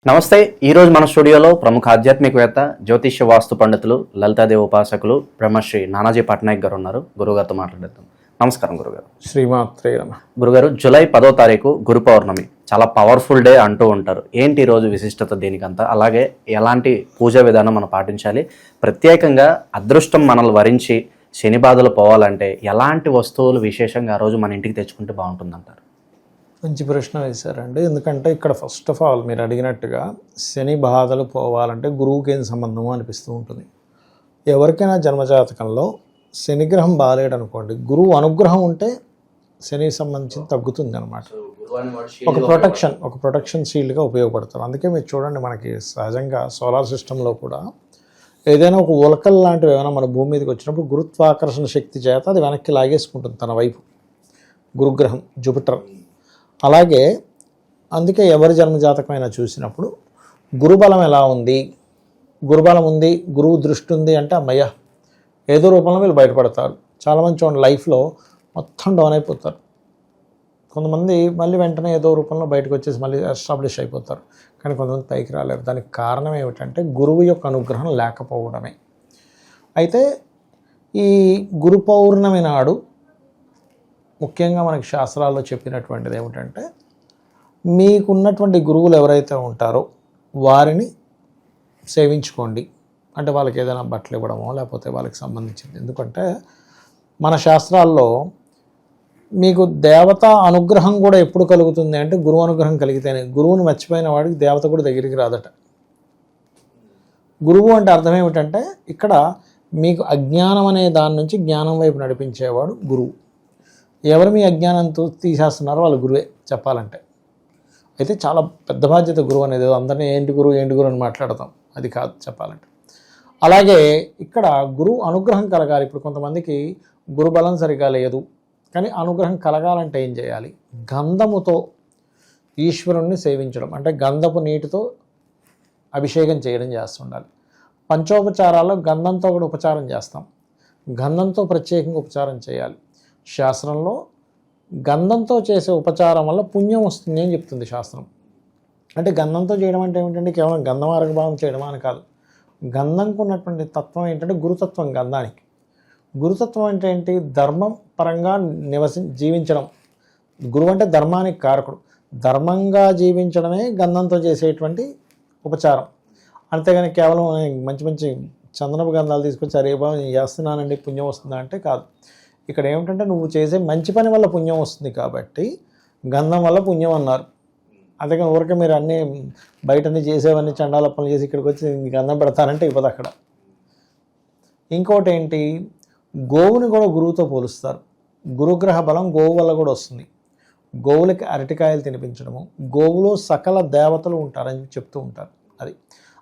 నమస్తే. ఈరోజు మన స్టూడియోలో ప్రముఖ ఆధ్యాత్మికవేత్త, జ్యోతిష్య వాస్తు పండితులు, లలితాదేవి ఉపాసకులు బ్రహ్మశ్రీ నానాజీ పట్నాయక్ గారు ఉన్నారు. గురుగారితో మాట్లాడేద్దాం. నమస్కారం గురుగారు. శ్రీమాత్రే నమః. గురుగారు, జూలై 10వ తారీఖు గురు పౌర్ణమి, చాలా పవర్ఫుల్ డే అంటూ ఉంటారు. ఏంటి ఈరోజు విశిష్టత దీనికంతా? అలాగే ఎలాంటి పూజా విధానం మనం పాటించాలి? ప్రత్యేకంగా అదృష్టం మనల్ని వరించి శని బాధలు పోవాలంటే ఎలాంటి వస్తువులు విశేషంగా ఆ రోజు మన ఇంటికి తెచ్చుకుంటే బాగుంటుందంటారు? మంచి ప్రశ్న వేశారండి. ఎందుకంటే ఇక్కడ ఫస్ట్ ఆఫ్ ఆల్ మీరు అడిగినట్టుగా శని బాధలు పోవాలంటే గురువుకి ఏం సంబంధము అనిపిస్తూ ఉంటుంది. ఎవరికైనా జన్మజాతకంలో శనిగ్రహం బాగాలేడు అనుకోండి, గురువు అనుగ్రహం ఉంటే శని సంబంధించి తగ్గుతుంది అనమాట. ఒక ప్రొటెక్షన్ షీల్డ్గా ఉపయోగపడతారు. అందుకే మీరు చూడండి, మనకి సహజంగా సోలార్ సిస్టంలో కూడా ఏదైనా ఒక ఉల్కల్ లాంటివి ఏమైనా మన భూమి మీదకి వచ్చినప్పుడు గురుత్వాకర్షణ శక్తి చేత అది వెనక్కి లాగేసుకుంటుంది తన వైపు, గురుగ్రహం జూపిటర్. అలాగే అందుకే ఎవరి జన్మజాతకమైనా చూసినప్పుడు గురుబలం ఎలా ఉంది, గురుబలం ఉంది, గురువు దృష్టి ఉంది అంటే అమ్మయ్య ఏదో రూపంలో వీళ్ళు బయటపడతారు. చాలామంది చూడండి లైఫ్లో మొత్తం డౌన్ అయిపోతారు. కొంతమంది మళ్ళీ వెంటనే ఏదో రూపంలో బయటకు వచ్చేసి మళ్ళీ ఎస్టాబ్లిష్ అయిపోతారు. కానీ కొంతమంది పైకి రాలేరు. దానికి కారణం ఏమిటంటే గురువు యొక్క అనుగ్రహం లేకపోవడమే. అయితే ఈ గురు పౌర్ణమి నాడు ముఖ్యంగా మనకి శాస్త్రాల్లో చెప్పినటువంటిది ఏమిటంటే, మీకున్నటువంటి గురువులు ఎవరైతే ఉంటారో వారిని సేవించుకోండి. అంటే వాళ్ళకి ఏదైనా బట్టలు ఇవ్వడమో లేకపోతే వాళ్ళకి సంబంధించింది. ఎందుకంటే మన శాస్త్రాల్లో మీకు దేవత అనుగ్రహం కూడా ఎప్పుడు కలుగుతుంది అంటే గురువు అనుగ్రహం కలిగితేనే. గురువుని మర్చిపోయిన వాడికి దేవత కూడా దగ్గరికి రాదట. గురువు అంటే అర్థం ఏమిటంటే, ఇక్కడ మీకు అజ్ఞానం అనే దాని నుంచి జ్ఞానం వైపు నడిపించేవాడు గురువు. ఎవరు మీ అజ్ఞానంతో తీసేస్తున్నారో వాళ్ళు గురువే చెప్పాలంటే. అయితే చాలా పెద్ద బాధ్యత గురువు అనేది. అందరినీ ఏంటి గురువు అని మాట్లాడతాం, అది కాదు చెప్పాలంటే. అలాగే ఇక్కడ గురువు అనుగ్రహం కలగాలి. ఇప్పుడు కొంతమందికి గురుబలం సరిగా లేదు, కానీ అనుగ్రహం కలగాలంటే ఏం చేయాలి? గంధముతో ఈశ్వరుణ్ణి సేవించడం, అంటే గంధపు నీటితో అభిషేకం చేయడం చేస్తుండాలి. పంచోపచారాల్లో గంధంతో కూడా ఉపచారం చేస్తాం. గంధంతో ప్రత్యేకంగా ఉపచారం చేయాలి. శాస్త్రంలో గంధంతో చేసే ఉపచారం వల్ల పుణ్యం వస్తుంది అని చెప్తుంది శాస్త్రం. అంటే గంధంతో చేయడం అంటే ఏమిటంటే కేవలం గంధం ఆరోగ్యభావం చేయడం అని కాదు. గంధంకు ఉన్నటువంటి తత్వం ఏంటంటే గురుతత్వం. గంధానికి గురుతత్వం అంటే ఏంటి? ధర్మం పరంగా జీవించడం. గురువు అంటే ధర్మానికి కారకుడు. ధర్మంగా జీవించడమే గంధంతో చేసేటువంటి ఉపచారం. అంతేగాని కేవలం మంచి మంచి చందనపు గంధాలు తీసుకొచ్చి అరే బాబు నేను చేస్తున్నానండి పుణ్యం వస్తుందా అంటే కాదు. ఇక్కడ ఏమిటంటే నువ్వు చేసే మంచి పని వల్ల పుణ్యం వస్తుంది కాబట్టి గంధం వల్ల పుణ్యం అన్నారు. అందుకని ఊరికే మీరు అన్నీ బయటన్నీ చేసేవన్నీ చండాల పనులు చేసి ఇక్కడికి వచ్చి గంధం పెడతానంటే ఇవ్వదు అక్కడ. ఇంకోటి ఏంటి? గోవుని కూడా గురువుతో పోలుస్తారు. గురుగ్రహ బలం గోవు వల్ల కూడా వస్తుంది. గోవులకి అరటికాయలు తినిపించడము, గోవులో సకల దేవతలు ఉంటారని చెప్తూ ఉంటారు. అది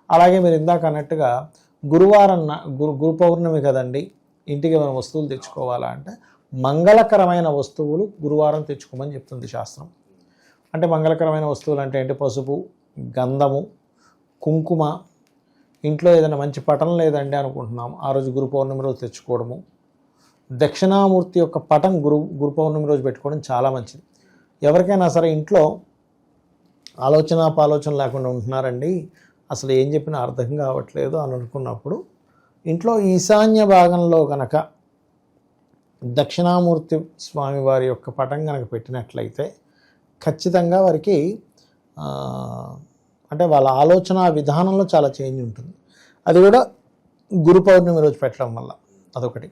అలాగే మీరు ఇందాక అన్నట్టుగా గురువారం గురు పౌర్ణమి కదండి, ఇంటికి మనం వస్తువులు తెచ్చుకోవాలా అంటే మంగళకరమైన వస్తువులు గురువారం తెచ్చుకోమని చెప్తుంది శాస్త్రం. అంటే మంగళకరమైన వస్తువులు అంటే ఏంటి? పసుపు, గంధము, కుంకుమ. ఇంట్లో ఏదైనా మంచి పటం లేదండి అనుకుంటున్నాం, ఆ రోజు గురు పౌర్ణమి రోజు తెచ్చుకోవడము. దక్షిణామూర్తి యొక్క పటం గురు పౌర్ణమి రోజు పెట్టుకోవడం చాలా మంచిది. ఎవరికైనా సరే ఇంట్లో ఆలోచన లేకుండా ఉంటున్నారండి, అసలు ఏం చెప్పినా అర్థం కావట్లేదు అని అనుకున్నప్పుడు ఇంట్లో ఈశాన్య భాగంలో కనుక దక్షిణామూర్తి స్వామి వారి యొక్క పటం కనుక పెట్టినట్లయితే ఖచ్చితంగా వారికి అంటే వాళ్ళ ఆలోచన విధానంలో చాలా చేంజ్ ఉంటుంది. అది కూడా గురు పౌర్ణమి రోజు పెట్టడం వల్ల అదొకటి.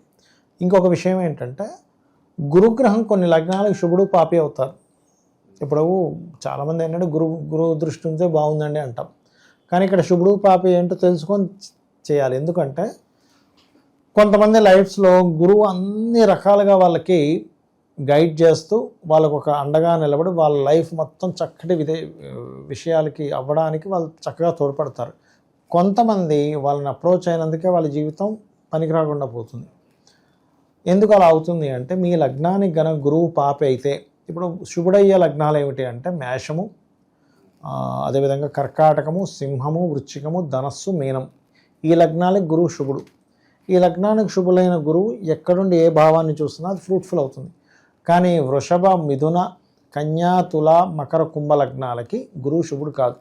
ఇంకొక విషయం ఏంటంటే, గురుగ్రహం కొన్ని లగ్నాలకు శుభుడు పాపి అవుతారు. ఇప్పుడు చాలామంది ఏంటంటే గురువు దృష్టి ఉంటే బాగుందండి అంటాం, కానీ ఇక్కడ శుభుడు పాపి ఏంటో తెలుసుకొని చేయాలి. ఎందుకంటే కొంతమంది లైఫ్స్లో గురువు అన్ని రకాలుగా వాళ్ళకి గైడ్ చేస్తూ వాళ్ళకు ఒక అండగా నిలబడి వాళ్ళ లైఫ్ మొత్తం చక్కటి విషయాలకి అవ్వడానికి వాళ్ళు చక్కగా తోడ్పడతారు. కొంతమంది వాళ్ళని అప్రోచ్ అయినందుకే వాళ్ళ జీవితం పనికి రాకుండా పోతుంది. ఎందుకు అలా అవుతుంది అంటే, మీ లగ్నానికి గన గురువు పాపి అయితే, ఇప్పుడు శుభుడయ్యే లగ్నాలు ఏమిటి అంటే మేషము, అదేవిధంగా కర్కాటకము, సింహము, వృశ్చికము, ధనస్సు, మీనం. ఈ లగ్నాలకు గురువు శుభుడు. ఈ లగ్నానికి శుభులైన గురువు ఎక్కడుండి ఏ భావాన్ని చూస్తున్నా అది ఫ్రూట్ఫుల్ అవుతుంది. కానీ వృషభ, మిథున, కన్యా, తుల, మకర, కుంభ లగ్నాలకి గురువు శుభుడు కాదు.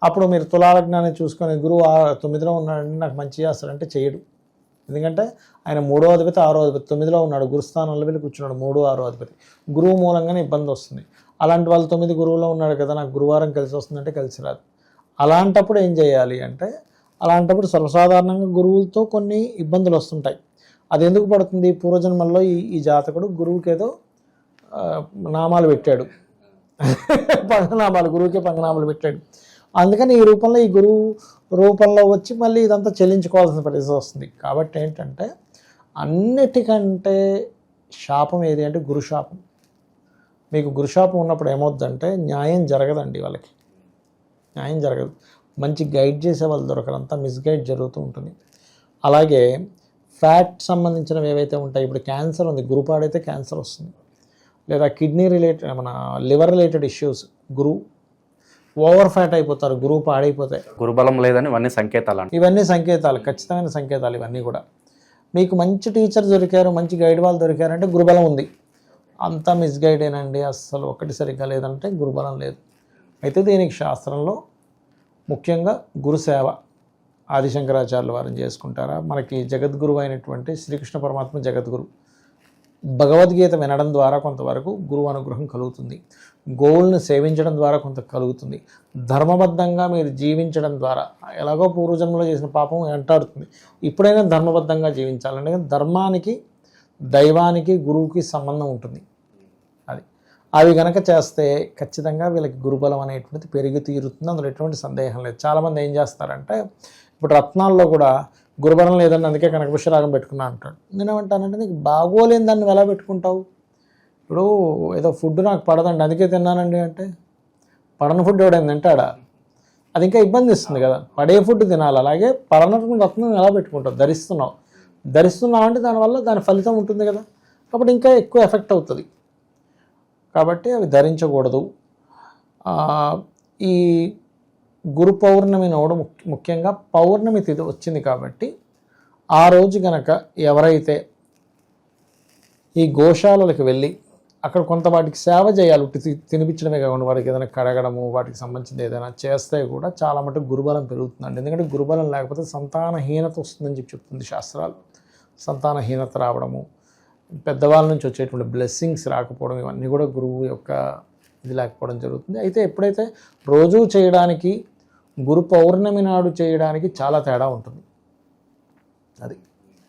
అప్పుడు మీరు తులాలగ్నాన్ని చూసుకొని గురువు 9లో ఉన్నాడంటే నాకు మంచి చేస్తాడంటే చేయడు. ఎందుకంటే ఆయన 3వ అధిపతి 6వ అధిపతి 9లో ఉన్నాడు, గురుస్థానంలో వెళ్ళి కూర్చున్నాడు, 3, 6వ అధిపతి. గురువు మూలంగానే ఇబ్బంది వస్తుంది. అలాంటి వాళ్ళు 9 గురువులో ఉన్నాడు కదా, నాకు గురువారం కలిసి వస్తుందంటే కలిసి రాదు. అలాంటప్పుడు ఏం చేయాలి అంటే, అలాంటప్పుడు సర్వసాధారణంగా గురువులతో కొన్ని ఇబ్బందులు వస్తుంటాయి. అది ఎందుకు పడుతుంది? పూర్వజన్మల్లో ఈ జాతకుడు గురువుకి ఏదో నామాలు పెట్టాడు, పంగనామాలు, గురువుకి పంగనామాలు పెట్టాడు. అందుకని ఈ రూపంలో, ఈ గురువు రూపంలో వచ్చి మళ్ళీ ఇదంతా చెల్లించుకోవాల్సిన పరిస్థితి వస్తుంది. కాబట్టి ఏంటంటే, అన్నిటికంటే శాపం ఏది అంటే గురుశాపం. మీకు గురుశాపం ఉన్నప్పుడు ఏమవుద్దంటే న్యాయం జరగదండి, వాళ్ళకి న్యాయం జరగదు. మంచి గైడ్ చేసే వాళ్ళు దొరకరు, అంతా మిస్గైడ్ జరుగుతూ ఉంటుంది. అలాగే ఫ్యాట్ సంబంధించినవి ఏవైతే ఉంటాయి, ఇప్పుడు క్యాన్సర్ ఉంది, గురు పాడైతే క్యాన్సర్ వస్తుంది. లేదా కిడ్నీ రిలేటెడ్, మన లివర్ రిలేటెడ్ ఇష్యూస్, గురువు ఓవర్ ఫ్యాట్ అయిపోతారు, గురువు పాడైపోతాయి. గురుబలం లేదని ఇవన్నీ సంకేతాలు అండి. ఇవన్నీ సంకేతాలు, ఖచ్చితమైన సంకేతాలు ఇవన్నీ కూడా. మీకు మంచి టీచర్ దొరికారు, మంచి గైడ్ వాళ్ళు దొరికారంటే గురుబలం ఉంది. అంతా మిస్గైడేనండి, అస్సలు ఒకటి సరిగ్గా లేదంటే గురుబలం లేదు. అయితే దీనికి శాస్త్రంలో ముఖ్యంగా గురుసేవ ఆదిశంకరాచార్యుల వారిని చేసుకుంటారా, మనకి జగద్గురు అయినటువంటి శ్రీకృష్ణ పరమాత్మ జగద్గురు. భగవద్గీత వినడం ద్వారా కొంతవరకు గురువు అనుగ్రహం కలుగుతుంది. గోవుల్ని సేవించడం ద్వారా కొంత కలుగుతుంది. ధర్మబద్ధంగా మీరు జీవించడం ద్వారా, ఎలాగో పూర్వజన్మలో చేసిన పాపం వెంటాడుతుంది, ఇప్పుడైనా ధర్మబద్ధంగా జీవించాలంటే ధర్మానికి, దైవానికి, గురువుకి సంబంధం ఉంటుంది. అవి కనుక చేస్తే ఖచ్చితంగా వీళ్ళకి గురుబలం అనేటువంటిది పెరిగి తీరుతుంది, అందులో ఎటువంటి సందేహం లేదు. చాలామంది ఏం చేస్తారంటే, ఇప్పుడు రత్నాల్లో కూడా గురుబలం లేదని అందుకే కనకపుష్యరాగం పెట్టుకున్నా అంటాడు. నేనేమంటానంటే, నీకు బాగోలేని దాన్ని ఎలా పెట్టుకుంటావు? ఇప్పుడు ఏదో ఫుడ్ నాకు పడదండి అందుకే తిన్నానండి అంటే, పడని ఫుడ్ ఎవడైనా తింటాడా? అది ఇంకా ఇబ్బంది ఇస్తుంది కదా. పడే ఫుడ్ తినాలి. అలాగే పడనటువంటి రత్నం ఎలా పెట్టుకుంటావు? ధరిస్తున్నావు అంటే దానివల్ల దాని ఫలితం ఉంటుంది కదా, కాబట్టి ఇంకా ఎక్కువ ఎఫెక్ట్ అవుతుంది. కాబట్టి అవి ధరించకూడదు. ఈ గురు పౌర్ణమి నాడు ముఖ్యంగా పౌర్ణమి తిథి వచ్చింది కాబట్టి ఆ రోజు గనక ఎవరైతే ఈ గోశాలలకు వెళ్ళి అక్కడ కొంత వాటికి సేవ చేయాలి, తినిపించడమే కాకుండా వాటికి ఏదైనా కడగడము, వాటికి సంబంధించింది ఏదైనా చేస్తే కూడా చాలా మటుకు గురుబలం పెరుగుతుందండి. ఎందుకంటే గురుబలం లేకపోతే సంతానహీనత వస్తుందని చెప్తుంది శాస్త్రాలు. సంతానహీనత రావడము, పెద్దవాళ్ళ నుంచి వచ్చేటువంటి బ్లెస్సింగ్స్ రాకపోవడం, ఇవన్నీ కూడా గురువు యొక్క ఇది లేకపోవడం జరుగుతుంది. అయితే ఎప్పుడైతే రోజూ చేయడానికి, గురు పౌర్ణమి నాడు చేయడానికి చాలా తేడా ఉంటుంది. అది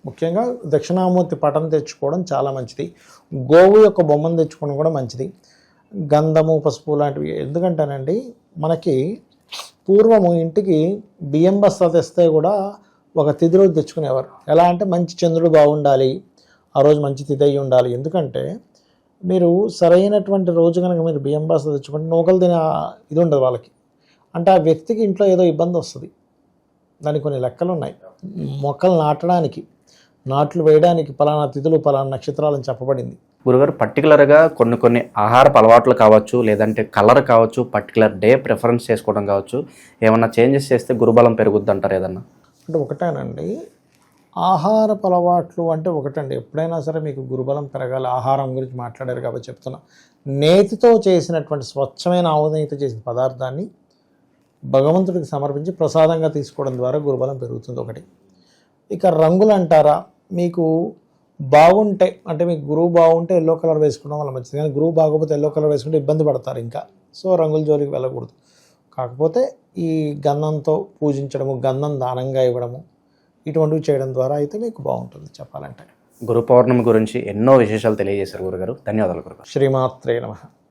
ముఖ్యంగా దక్షిణామూర్తి పటం తెచ్చుకోవడం చాలా మంచిది. గోవు యొక్క బొమ్మను తెచ్చుకోవడం కూడా మంచిది. గంధము, పసుపు లాంటివి. ఎందుకంటేనండి, మనకి పూర్వము ఇంటికి బియ్యం బస్తా తెస్తే కూడా ఒక తిథి రోజు తెచ్చుకునేవారు. ఎలా అంటే మంచి చంద్రుడు బాగుండాలి, ఆ రోజు మంచి తిథి అయి ఉండాలి. ఎందుకంటే మీరు సరైనటువంటి రోజు కనుక మీరు బియ్యం బస్తా తెచ్చుకుంటే నూకలు తినే ఇది ఉండదు వాళ్ళకి. అంటే ఆ వ్యక్తికి ఇంట్లో ఏదో ఇబ్బంది వస్తుంది. దానికి కొన్ని లెక్కలు ఉన్నాయి. మొక్కలు నాటడానికి, నాట్లు వేయడానికి పలానా తిథులు, పలానా నక్షత్రాలని చెప్పబడింది. గురుగారు, పర్టికులర్గా కొన్ని ఆహారపు అలవాట్లు కావచ్చు, లేదంటే కలర్ కావచ్చు, పర్టికులర్ డే ప్రిఫరెన్స్ చేసుకోవడం కావచ్చు, ఏమన్నా చేంజెస్ చేస్తే గురుబలం పెరుగుద్ది అంటారు ఏదన్నా? అంటే ఒకటేనండి, ఆహారపు అలవాట్లు అంటే ఒకటండి, ఎప్పుడైనా సరే మీకు గురుబలం పెరగాలి. ఆహారం గురించి మాట్లాడారు కాబట్టి చెప్తున్నా. నేతితో చేసినటువంటి స్వచ్ఛమైన ఆవు నేతితో చేసిన పదార్థాన్ని భగవంతుడికి సమర్పించి ప్రసాదంగా తీసుకోవడం ద్వారా గురుబలం పెరుగుతుంది ఒకటి. ఇక రంగులు అంటారా, మీకు బాగుంటే అంటే మీకు గురువు బాగుంటే ఎల్లో కలర్ వేసుకోవడం వల్ల మంచిది, కానీ గురువు బాగోకపోతే ఎల్లో కలర్ వేసుకుంటే ఇబ్బంది పడతారు ఇంకా. సో రంగుల జోలికి వెళ్ళకూడదు. కాకపోతే ఈ గంధంతో పూజించడము, గంధం దానంగా ఇవ్వడము, ఇటువంటివి చేయడం ద్వారా అయితే మీకు బాగుంటుంది చెప్పాలంటే. గురు పౌర్ణమి గురించి ఎన్నో విశేషాలు తెలియజేశారు గురుగారు. ధన్యవాదాలు గురుగారు. శ్రీమాత్రే నమః.